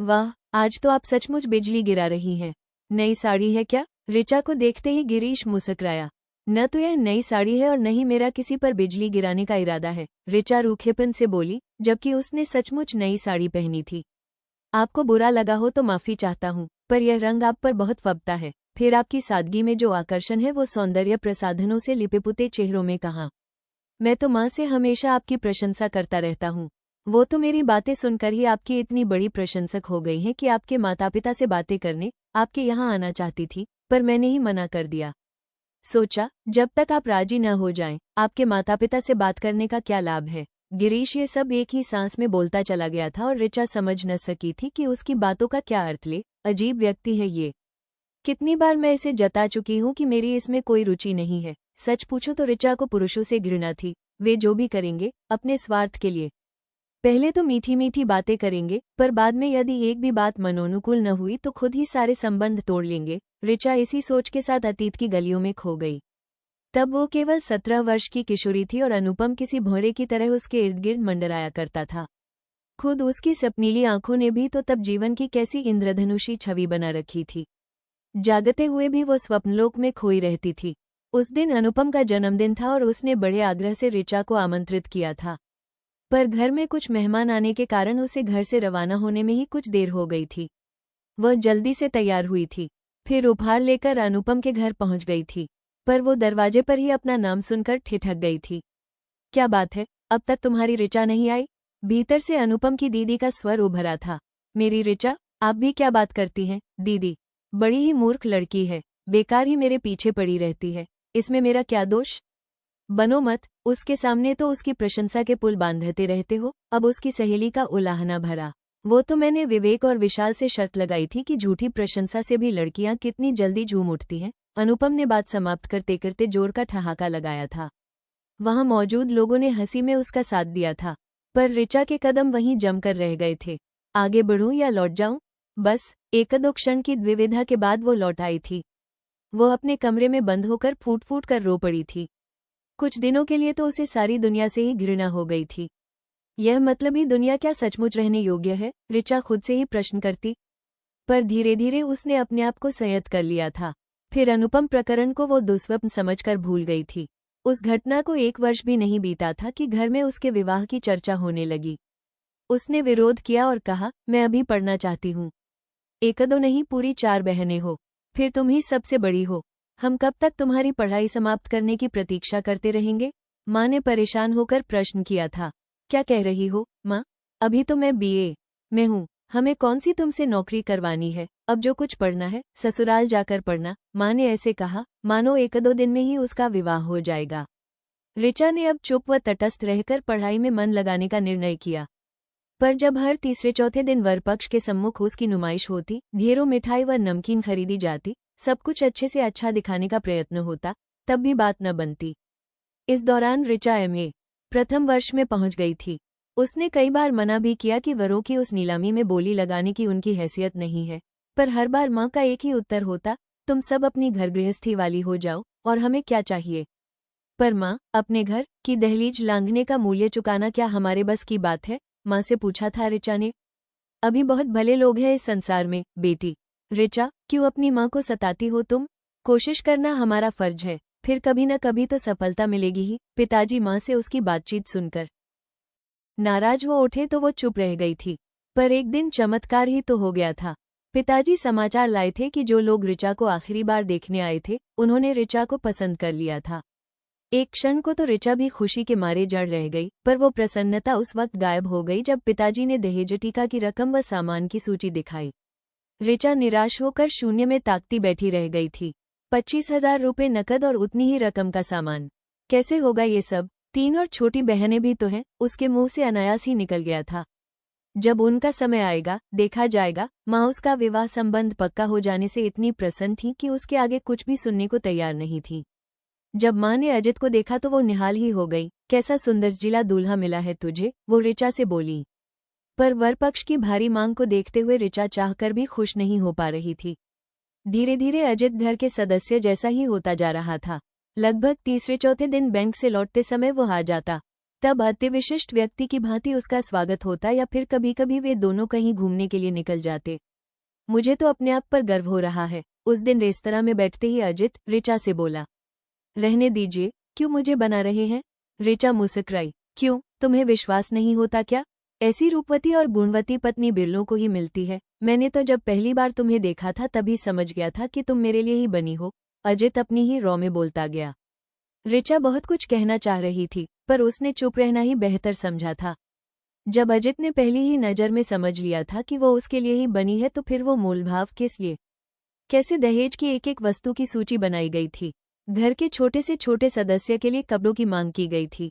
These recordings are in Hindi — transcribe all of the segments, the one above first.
वाह, आज तो आप सचमुच बिजली गिरा रही हैं। नई साड़ी है क्या? ऋचा को देखते ही गिरीश मुस्कुराया। न तो यह नई साड़ी है और न ही मेरा किसी पर बिजली गिराने का इरादा है, ऋचा रूखेपन से बोली, जबकि उसने सचमुच नई साड़ी पहनी थी। आपको बुरा लगा हो तो माफी चाहता हूँ, पर यह रंग आप पर बहुत फबता है। फिर आपकी सादगी में जो आकर्षण है वो सौंदर्य प्रसाधनों से लिपे-पुते चेहरों में कहाँ। मैं तो माँ से हमेशा आपकी प्रशंसा करता रहता हूँ। वो तो मेरी बातें सुनकर ही आपकी इतनी बड़ी प्रशंसक हो गई हैं कि आपके माता पिता से बातें करने आपके यहाँ आना चाहती थी, पर मैंने ही मना कर दिया। सोचा, जब तक आप राजी न हो जाएं, आपके माता पिता से बात करने का क्या लाभ है। गिरीश ये सब एक ही सांस में बोलता चला गया था और ऋचा समझ न सकी थी कि उसकी बातों का क्या अर्थ ले। अजीब व्यक्ति है ये। कितनी बार मैं इसे जता चुकी हूँ कि मेरी इसमें कोई रुचि नहीं है। सच पूछो तो ऋचा को पुरुषों से घृणा थी। वे जो भी करेंगे अपने स्वार्थ के लिए। पहले तो मीठी मीठी बातें करेंगे, पर बाद में यदि एक भी बात मनोनुकूल न हुई तो खुद ही सारे संबंध तोड़ लेंगे। ऋचा इसी सोच के साथ अतीत की गलियों में खो गई। तब वो केवल 17 वर्ष की किशोरी थी और अनुपम किसी भौरे की तरह उसके इर्द गिर्द मंडराया करता था। खुद उसकी सपनीली आंखों ने भी तो तब जीवन की कैसी इंद्रधनुषी छवि बना रखी थी। जागते हुए भी वो स्वप्नलोक में खोई रहती थी। उस दिन अनुपम का जन्मदिन था और उसने बड़े आग्रह से ऋचा को आमंत्रित किया था, पर घर में कुछ मेहमान आने के कारण उसे घर से रवाना होने में ही कुछ देर हो गई थी। वह जल्दी से तैयार हुई थी, फिर उपहार लेकर अनुपम के घर पहुंच गई थी, पर वो दरवाजे पर ही अपना नाम सुनकर ठिठक गई थी। क्या बात है, अब तक तुम्हारी ऋचा नहीं आई? भीतर से अनुपम की दीदी का स्वर उभरा था। मेरी ऋचा, आप भी क्या बात करती हैं, दीदी? बड़ी ही मूर्ख लड़की है, बेकार ही मेरे पीछे पड़ी रहती है। इसमें मेरा क्या दोष? बनो मत, उसके सामने तो उसकी प्रशंसा के पुल बांधते रहते हो। अब उसकी सहेली का उलाहना भरा। वो तो मैंने विवेक और विशाल से शर्त लगाई थी कि झूठी प्रशंसा से भी लड़कियां कितनी जल्दी झूम उठती हैं। अनुपम ने बात समाप्त करते करते जोर का ठहाका लगाया था। वहां मौजूद लोगों ने हंसी में उसका साथ दिया था, पर ऋचा के कदम वहीं जमकर रह गए थे। आगे बढ़ूं या लौट जाऊं? बस एक दो क्षण की द्विविधा के बाद वो लौट आई थी। वो अपने कमरे में बंद होकर फूट फूट कर रो पड़ी थी। कुछ दिनों के लिए तो उसे सारी दुनिया से ही घृणा हो गई थी। यह मतलबी दुनिया क्या सचमुच रहने योग्य है? ऋचा खुद से ही प्रश्न करती। पर धीरे धीरे उसने अपने आप को संयत कर लिया था। फिर अनुपम प्रकरण को वो दुस्वप्न समझकर भूल गई थी। उस घटना को 1 वर्ष भी नहीं बीता था कि घर में उसके विवाह की चर्चा होने लगी। उसने विरोध किया और कहा, मैं अभी पढ़ना चाहती हूँ। एक दो नहीं, पूरी 4 बहनें हो, फिर तुम ही सबसे बड़ी हो। हम कब तक तुम्हारी पढ़ाई समाप्त करने की प्रतीक्षा करते रहेंगे? माँ ने परेशान होकर प्रश्न किया था। क्या कह रही हो माँ? अभी तो मैं बीए में हूँ, हमें कौन सी तुमसे नौकरी करवानी है? अब जो कुछ पढ़ना है ससुराल जाकर पढ़ना। माँ ने ऐसे कहा मानो 1-2 दिन में ही उसका विवाह हो जाएगा। ऋचा ने अब चुप व तटस्थ रहकर पढ़ाई में मन लगाने का निर्णय किया। पर जब हर तीसरे चौथे दिन वरपक्ष के सम्मुख उसकी नुमाइश होती, ढेरों मिठाई व नमकीन खरीदी जाती, सब कुछ अच्छे से अच्छा दिखाने का प्रयत्न होता, तब भी बात न बनती। इस दौरान ऋचा एमए प्रथम वर्ष में पहुंच गई थी। उसने कई बार मना भी किया कि वरों की उस नीलामी में बोली लगाने की उनकी हैसियत नहीं है, पर हर बार माँ का एक ही उत्तर होता, तुम सब अपनी घर गृहस्थी वाली हो जाओ और हमें क्या चाहिए। पर माँ, अपने घर की दहलीज लांघने का मूल्य चुकाना क्या हमारे बस की बात है? माँ से पूछा था ऋचा ने। अभी बहुत भले लोग हैं इस संसार में बेटी। ऋचा, क्यों अपनी माँ को सताती हो तुम? कोशिश करना हमारा फर्ज है, फिर कभी न कभी तो सफलता मिलेगी ही। पिताजी माँ से उसकी बातचीत सुनकर नाराज हो उठे तो वो चुप रह गई थी। पर एक दिन चमत्कार ही तो हो गया था। पिताजी समाचार लाए थे कि जो लोग ऋचा को आखिरी बार देखने आए थे, उन्होंने ऋचा को पसंद कर लिया था। एक क्षण को तो ऋचा भी खुशी के मारे जड़ रह गई, पर वो प्रसन्नता उस वक्त गायब हो गई जब पिताजी ने दहेज टीका की रकम व सामान की सूची दिखाई। ऋचा निराश होकर शून्य में ताकती बैठी रह गई थी। 25,000 रुपये नकद और उतनी ही रकम का सामान। कैसे होगा ये सब? 3 और छोटी बहनें भी तो हैं, उसके मुंह से अनायास ही निकल गया था। जब उनका समय आएगा देखा जाएगा। माँ उसका विवाह संबंध पक्का हो जाने से इतनी प्रसन्न थी कि उसके आगे कुछ भी सुनने को तैयार नहीं थी। जब माँ ने अजित को देखा तो वो निहाल ही हो गई। कैसा सुंदरजिला दूल्हा मिला है तुझे, वो ऋचा से बोली। पर वरपक्ष की भारी मांग को देखते हुए ऋचा चाहकर भी खुश नहीं हो पा रही थी। धीरे धीरे अजित घर के सदस्य जैसा ही होता जा रहा था। लगभग तीसरे चौथे दिन बैंक से लौटते समय वो आ जाता, तब अति विशिष्ट व्यक्ति की भांति उसका स्वागत होता या फिर कभी कभी वे दोनों कहीं घूमने के लिए निकल जाते। मुझे तो अपने आप पर गर्व हो रहा है। उस दिन रेस्तरां में बैठते ही अजित ऋचा से बोला, रहने दीजिए, क्यों मुझे बना रहे हैं? ऋचा मुस्कुराई, क्यों, तुम्हें विश्वास नहीं होता क्या? ऐसी रूपवती और गुणवती पत्नी बिरलों को ही मिलती है। मैंने तो जब पहली बार तुम्हें देखा था तभी समझ गया था कि तुम मेरे लिए ही बनी हो। अजित अपनी ही रॉ में बोलता गया। ऋचा बहुत कुछ कहना चाह रही थी, पर उसने चुप रहना ही बेहतर समझा था। जब अजित ने पहली ही नज़र में समझ लिया था कि वो उसके लिए ही बनी है तो फिर वो मोलभाव किस लिए? कैसे दहेज की एक एक वस्तु की सूची बनाई गई थी। घर के छोटे से छोटे सदस्य के लिए कपड़ों की मांग की गई थी।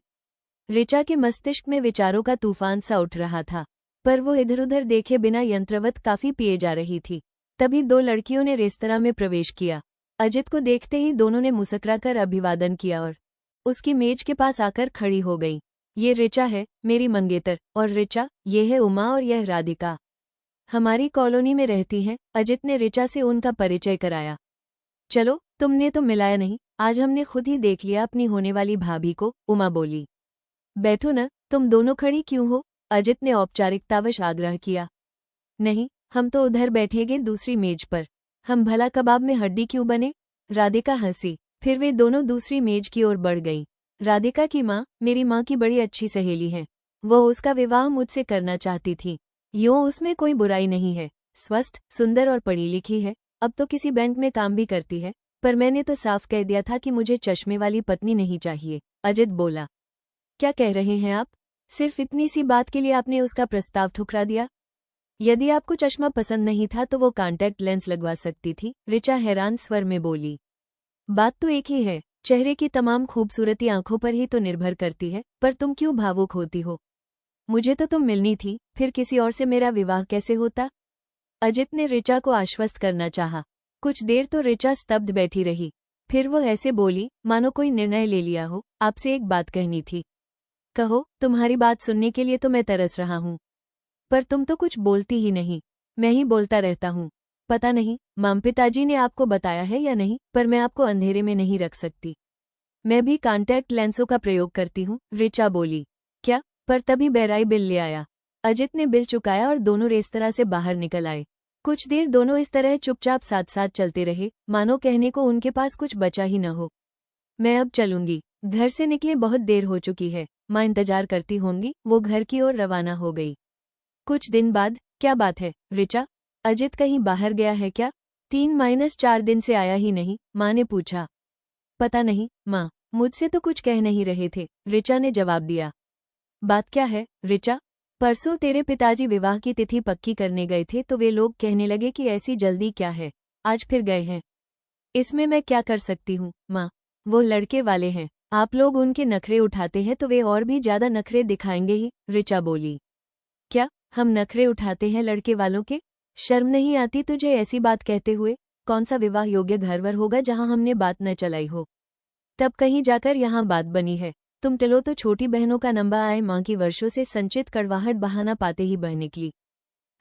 ऋचा के मस्तिष्क में विचारों का तूफान सा उठ रहा था, पर वो इधर उधर देखे बिना यंत्रवत काफी पिए जा रही थी। तभी दो लड़कियों ने रेस्तरां में प्रवेश किया। अजित को देखते ही दोनों ने मुस्कुराकर अभिवादन किया और उसकी मेज के पास आकर खड़ी हो गई। ये ऋचा है, मेरी मंगेतर, और ऋचा, ये है उमा और यह राधिका। हमारी कॉलोनी में रहती हैं। अजित ने ऋचा से उनका परिचय कराया। चलो, तुमने तो मिलाया नहीं, आज हमने खुद ही देख लिया अपनी होने वाली भाभी को, उमा बोली। बैठो न, तुम दोनों खड़ी क्यों हो? अजित ने औपचारिकतावश आग्रह किया। नहीं, हम तो उधर बैठेंगे दूसरी मेज पर। हम भला कबाब में हड्डी क्यों बने? राधिका हंसी। फिर वे दोनों दूसरी मेज की ओर बढ़ गईं। राधिका की माँ मेरी माँ की बड़ी अच्छी सहेली है। वो उसका विवाह मुझसे करना चाहती थी। यूँ उसमें कोई बुराई नहीं है, स्वस्थ, सुंदर और पढ़ी लिखी है। अब तो किसी बैंक में काम भी करती है। पर मैंने तो साफ कह दिया था कि मुझे चश्मे वाली पत्नी नहीं चाहिए। अजित बोला। क्या कह रहे हैं आप? सिर्फ इतनी सी बात के लिए आपने उसका प्रस्ताव ठुकरा दिया? यदि आपको चश्मा पसंद नहीं था तो वो कॉन्टैक्ट लेंस लगवा सकती थी, ऋचा हैरान स्वर में बोली। बात तो एक ही है, चेहरे की तमाम खूबसूरती आंखों पर ही तो निर्भर करती है। पर तुम क्यों भावुक होती हो? मुझे तो तुम मिलनी थी, फिर किसी और से मेरा विवाह कैसे होता? अजित ने ऋचा को आश्वस्त करना चाहा। कुछ देर तो ऋचा स्तब्ध बैठी रही। फिर वो ऐसे बोली मानो कोई निर्णय ले लिया हो। आपसे एक बात कहनी थी। कहो, तुम्हारी बात सुनने के लिए तो मैं तरस रहा हूँ। पर तुम तो कुछ बोलती ही नहीं। मैं ही बोलता रहता हूँ। पता नहीं माम पिताजी ने आपको बताया है या नहीं, पर मैं आपको अंधेरे में नहीं रख सकती। मैं भी कॉन्टैक्ट लेंसों का प्रयोग करती हूँ, ऋचा बोली। क्या? पर तभी बैराई बिल ले आया। अजित ने बिल चुकाया और दोनों रेस्तरां से बाहर निकल आए। कुछ देर दोनों इस तरह चुपचाप साथ साथ चलते रहे, मानो कहने को उनके पास कुछ बचा ही न हो। मैं अब चलूंगी, घर से निकले बहुत देर हो चुकी है। माँ इंतजार करती होंगी। वो घर की ओर रवाना हो गई। कुछ दिन बाद, क्या बात है ऋचा? अजित कहीं बाहर गया है क्या? 3-4 दिन से आया ही नहीं, माँ ने पूछा। पता नहीं माँ, मुझसे तो कुछ कह नहीं रहे थे, ऋचा ने जवाब दिया। बात क्या है ऋचा? परसों तेरे पिताजी विवाह की तिथि पक्की करने गए थे तो वे लोग कहने लगे कि ऐसी जल्दी क्या है, आज फिर गए हैं। इसमें मैं क्या कर सकती हूँ माँ? वो लड़के वाले हैं, आप लोग उनके नखरे उठाते हैं तो वे और भी ज्यादा नखरे दिखाएंगे ही, ऋचा बोली। क्या हम नखरे उठाते हैं लड़के वालों के? शर्म नहीं आती तुझे ऐसी बात कहते हुए? कौन सा विवाह योग्य घरवर होगा जहां हमने बात न चलाई हो? तब कहीं जाकर यहाँ बात बनी है। तुम टलो तो छोटी बहनों का नंबर आए। माँ की वर्षों से संचित कड़वाहट बहाना पाते ही बह निकली।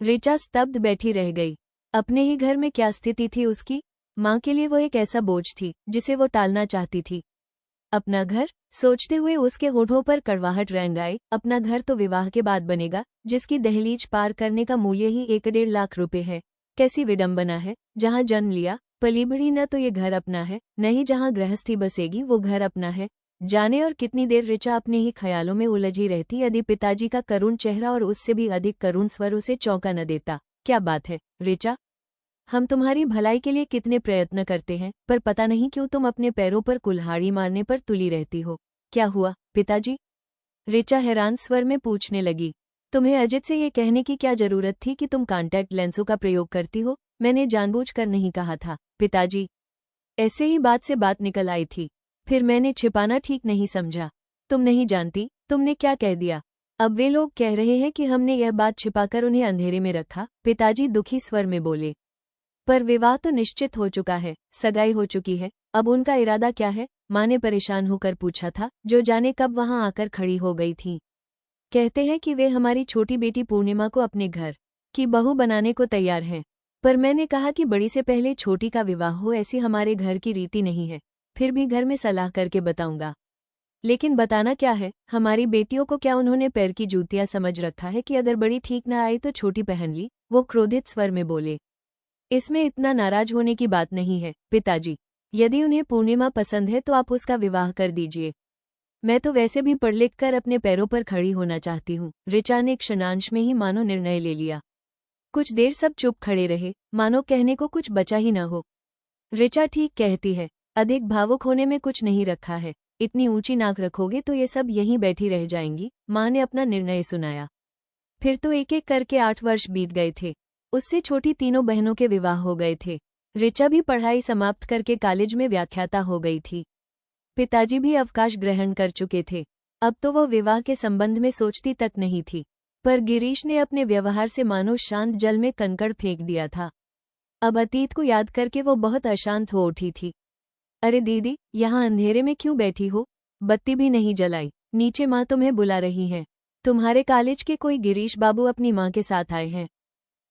ऋचा स्तब्ध बैठी रह गई। अपने ही घर में क्या स्थिति थी उसकी? माँ के लिए वो एक ऐसा बोझ थी जिसे वो टालना चाहती थी। अपना घर सोचते हुए उसके होठों पर कड़वाहट रेंग आई। अपना घर तो विवाह के बाद बनेगा, जिसकी दहलीज पार करने का मूल्य ही 1-1.5 लाख रुपए है। कैसी विडंबना है, जहाँ जन्म लिया पली बढ़ी न तो ये घर अपना है, न ही जहाँ गृहस्थी बसेगी वो घर अपना है। जाने और कितनी देर ऋचा अपने ही ख्यालों में उलझी रहती यदि पिताजी का करुण चेहरा और उससे भी अधिक करुण स्वर उसे चौंका न देता। क्या बात है ऋचा? हम तुम्हारी भलाई के लिए कितने प्रयत्न करते हैं, पर पता नहीं क्यों तुम अपने पैरों पर कुल्हाड़ी मारने पर तुली रहती हो। क्या हुआ पिताजी? ऋचा हैरान स्वर में पूछने लगी। तुम्हें अजित से ये कहने की क्या जरूरत थी कि तुम कॉन्टैक्ट लेंसों का प्रयोग करती हो? मैंने जानबूझकर नहीं कहा था पिताजी। ऐसे ही बात से बात निकल आई थी। फिर मैंने छिपाना ठीक नहीं समझा। तुम नहीं जानती तुमने क्या कह दिया। अब वे लोग कह रहे हैं कि हमने यह बात छिपाकर उन्हें अंधेरे में रखा, पिताजी दुखी स्वर में बोले। पर विवाह तो निश्चित हो चुका है, सगाई हो चुकी है। अब उनका इरादा क्या है? माँ ने परेशान होकर पूछा था, जो जाने कब वहां आकर खड़ी हो गई थी। कहते हैं कि वे हमारी छोटी बेटी पूर्णिमा को अपने घर की बहू बनाने को तैयार हैं। पर मैंने कहा कि बड़ी से पहले छोटी का विवाह हो, ऐसी हमारे घर की रीति नहीं है। फिर भी घर में सलाह करके बताऊंगा। लेकिन बताना क्या है, हमारी बेटियों को क्या उन्होंने पैर की जूतियां समझ रखा है कि अगर बड़ी ठीक ना आई तो छोटी पहन ली, वो क्रोधित स्वर में बोले। इसमें इतना नाराज होने की बात नहीं है पिताजी। यदि उन्हें पूर्णिमा पसंद है तो आप उसका विवाह कर दीजिए। मैं तो वैसे भी पढ़ लिख कर अपने पैरों पर खड़ी होना चाहती हूँ। ऋचा ने क्षणांश में ही मानो निर्णय ले लिया। कुछ देर सब चुप खड़े रहे, मानो कहने को कुछ बचा ही न हो। ऋचा ठीक कहती है, अधिक भावुक होने में कुछ नहीं रखा है। इतनी ऊंची नाक रखोगे तो ये सब यहीं बैठी रह जाएंगी। माँ ने अपना निर्णय सुनाया। फिर तो एक एक करके 8 वर्ष बीत गए थे। उससे छोटी तीनों बहनों के विवाह हो गए थे। ऋचा भी पढ़ाई समाप्त करके कॉलेज में व्याख्याता हो गई थी। पिताजी भी अवकाश ग्रहण कर चुके थे। अब तो वो विवाह के संबंध में सोचती तक नहीं थी। पर गिरीश ने अपने व्यवहार से मानो शांत जल में कंकड़ फेंक दिया था। अब अतीत को याद करके वो बहुत अशांत हो उठी थी। अरे दीदी, यहाँ अंधेरे में क्यों बैठी हो? बत्ती भी नहीं जलाई। नीचे माँ तुम्हें बुला रही हैं। तुम्हारे कॉलेज के कोई गिरीश बाबू अपनी माँ के साथ आए हैं।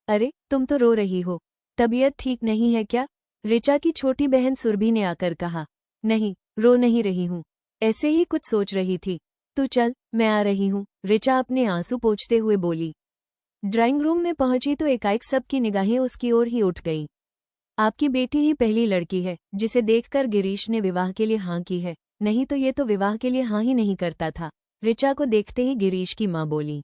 अरे, तुम तो रो रही हो। तबीयत ठीक नहीं है क्या? ऋचा की छोटी बहन सुरभि ने आकर कहा। नहीं, रो नहीं रही हूँ। ऐसे ही कुछ सोच रही थी। तू चल, मैं आ रही हूँ, ऋचा अपने आंसू पोंछते हुए बोली। ड्राइंग रूम में पहुंची तो एकाएक सबकी निगाहें उसकी ओर ही उठ गईं। आपकी बेटी ही पहली लड़की है जिसे देखकर गिरीश ने विवाह के लिए हाँ की है, नहीं तो ये तो विवाह के लिए हाँ ही नहीं करता था। ऋचा को देखते ही गिरीश की माँ बोली।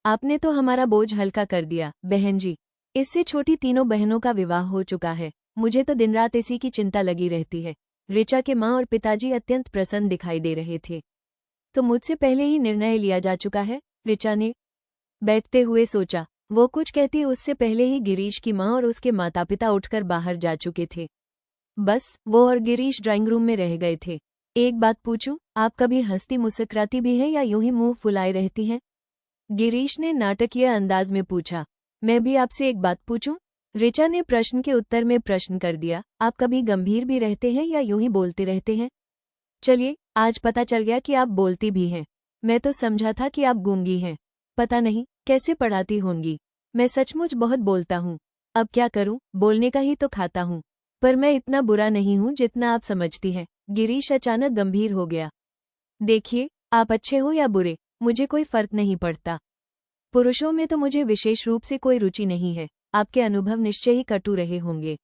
आपने तो हमारा बोझ हल्का कर दिया, बहन जी। इससे छोटी तीनों बहनों का विवाह हो चुका है। मुझे तो दिन रात इसी की चिंता लगी रहती है। ऋचा के माँ और पिताजी अत्यंत प्रसन्न दिखाई दे रहे थे। तो मुझसे पहले ही निर्णय लिया जा चुका है, ऋचा ने बैठते हुए सोचा। वो कुछ कहती उससे पहले ही गिरीश की माँ और उसके माता पिता उठकर बाहर जा चुके थे। बस वो और गिरीश ड्राइंग रूम में रह गए थे। एक बात पूछूं, आप कभी हंसती मुस्कुराती भी हैं या यूं ही मुंह फुलाए रहती हैं? गिरीश ने नाटकीय अंदाज में पूछा। मैं भी आपसे एक बात पूछूं? ऋचा ने प्रश्न के उत्तर में प्रश्न कर दिया। आप कभी गंभीर भी रहते हैं या यूं ही बोलते रहते हैं? चलिए, आज पता चल गया कि आप बोलती भी हैं। मैं तो समझा था कि आप गूंगी हैं। पता नहीं कैसे पढ़ाती होंगी। मैं सचमुच बहुत बोलता हूँ। अब क्या करूँ, बोलने का ही तो खाता हूँ। पर मैं इतना बुरा नहीं हूँ जितना आप समझती हैं। गिरीश अचानक गंभीर हो गया। देखिए, आप अच्छे हो या बुरे, मुझे कोई फर्क नहीं पड़ता। पुरुषों में तो मुझे विशेष रूप से कोई रुचि नहीं है। आपके अनुभव निश्चय ही कटु रहे होंगे,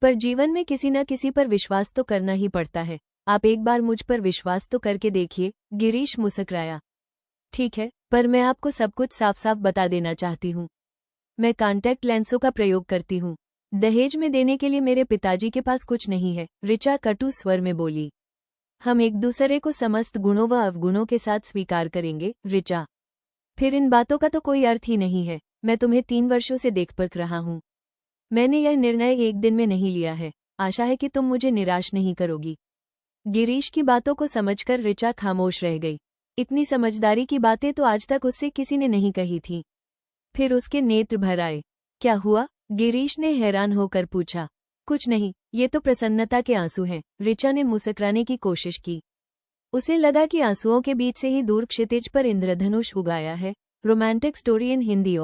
पर जीवन में किसी न किसी पर विश्वास तो करना ही पड़ता है। आप एक बार मुझ पर विश्वास तो करके देखिए। गिरीश मुस्कुराया। ठीक है, पर मैं आपको सब कुछ साफ साफ बता देना चाहती हूँ। मैं कॉन्टैक्ट लेंसों का प्रयोग करती हूँ। दहेज में देने के लिए मेरे पिताजी के पास कुछ नहीं है, ऋचा कटु स्वर में बोली। हम एक दूसरे को समस्त गुणों व अवगुणों के साथ स्वीकार करेंगे, ऋचा। फिर इन बातों का तो कोई अर्थ ही नहीं है। मैं तुम्हें 3 वर्षों से देख परख रहा हूँ। मैंने यह निर्णय एक दिन में नहीं लिया है। आशा है कि तुम मुझे निराश नहीं करोगी। गिरीश की बातों को समझकर ऋचा खामोश रह गई। इतनी समझदारी की बातें तो आज तक उससे किसी ने नहीं कही थी। फिर उसके नेत्र भर आए। क्या हुआ? गिरीश ने हैरान होकर पूछा। कुछ नहीं, ये तो प्रसन्नता के आंसू हैं। ऋचा ने मुस्कुराने की कोशिश की। उसे लगा कि आंसुओं के बीच से ही दूर क्षितिज पर इंद्रधनुष उगाया है। Romantic story in Hindi.